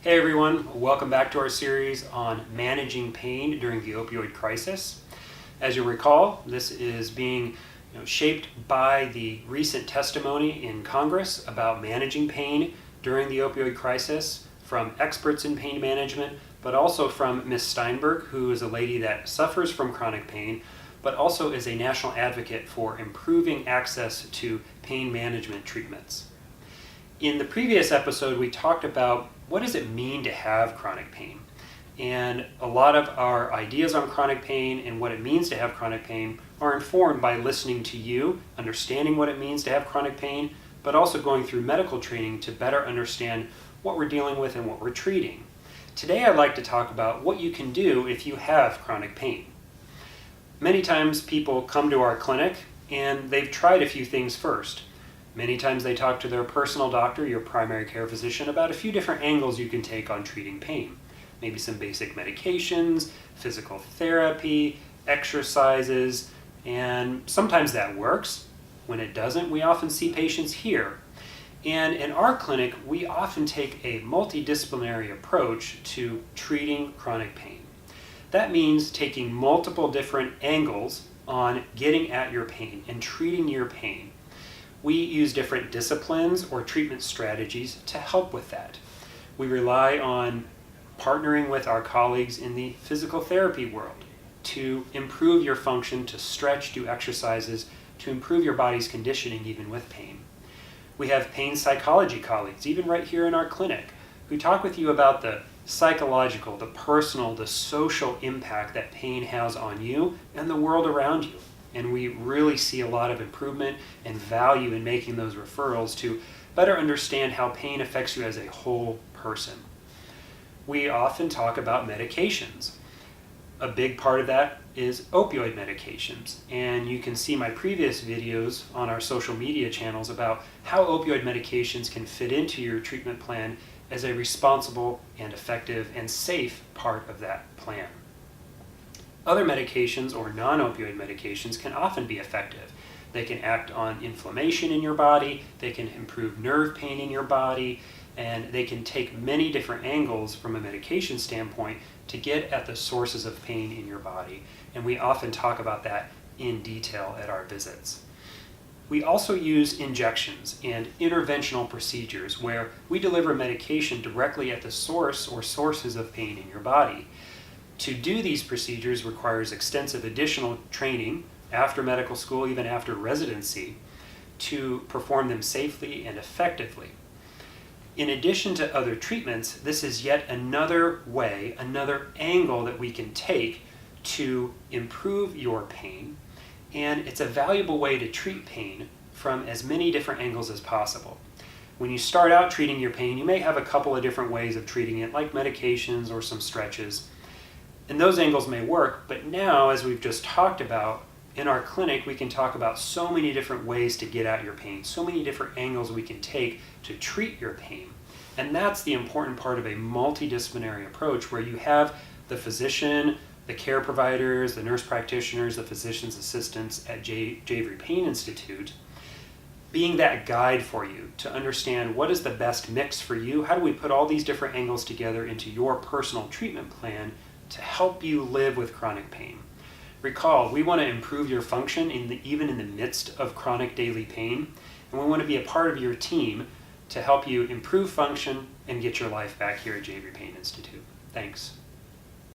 Hey everyone, welcome back to our series on managing pain during the opioid crisis. As you'll recall, this is being shaped by the recent testimony in Congress about managing pain during the opioid crisis from experts in pain management, but also from Ms. Steinberg, who is a lady that suffers from chronic pain, but also is a national advocate for improving access to pain management treatments. In the previous episode, we talked about what does it mean to have chronic pain? And a lot of our ideas on chronic pain and what it means to have chronic pain are informed by listening to you, understanding what it means to have chronic pain, but also going through medical training to better understand what we're dealing with and what we're treating. Today I'd like to talk about what you can do if you have chronic pain. Many times people come to our clinic and they've tried a few things first. Many times they talk to their personal doctor, your primary care physician, about a few different angles you can take on treating pain. Maybe some basic medications, physical therapy, exercises, and sometimes that works. When it doesn't, we often see patients here. And in our clinic, we often take a multidisciplinary approach to treating chronic pain. That means taking multiple different angles on getting at your pain and treating your pain. We use different disciplines or treatment strategies to help with that. We rely on partnering with our colleagues in the physical therapy world to improve your function, to stretch, do exercises, to improve your body's conditioning even with pain. We have pain psychology colleagues, even right here in our clinic, who talk with you about the psychological, the personal, the social impact that pain has on you and the world around you. And we really see a lot of improvement and value in making those referrals to better understand how pain affects you as a whole person. We often talk about medications. A big part of that is opioid medications. And you can see my previous videos on our social media channels about how opioid medications can fit into your treatment plan as a responsible and effective and safe part of that plan. Other medications or non-opioid medications can often be effective. They can act on inflammation in your body, they can improve nerve pain in your body, and they can take many different angles from a medication standpoint to get at the sources of pain in your body. And we often talk about that in detail at our visits. We also use injections and interventional procedures where we deliver medication directly at the source or sources of pain in your body. To do these procedures requires extensive additional training after medical school, even after residency, to perform them safely and effectively. In addition to other treatments, this is yet another way, another angle that we can take to improve your pain, and it's a valuable way to treat pain from as many different angles as possible. When you start out treating your pain, you may have a couple of different ways of treating it, like medications or some stretches. And those angles may work, but now, as we've just talked about, in our clinic, we can talk about so many different ways to get at your pain, so many different angles we can take to treat your pain. And that's the important part of a multidisciplinary approach where you have the physician, the care providers, the nurse practitioners, the physician's assistants at Javery Pain Institute being that guide for you to understand what is the best mix for you, how do we put all these different angles together into your personal treatment plan to help you live with chronic pain. Recall, we want to improve your function even in the midst of chronic daily pain, and we want to be a part of your team to help you improve function and get your life back here at Javery Pain Institute. Thanks.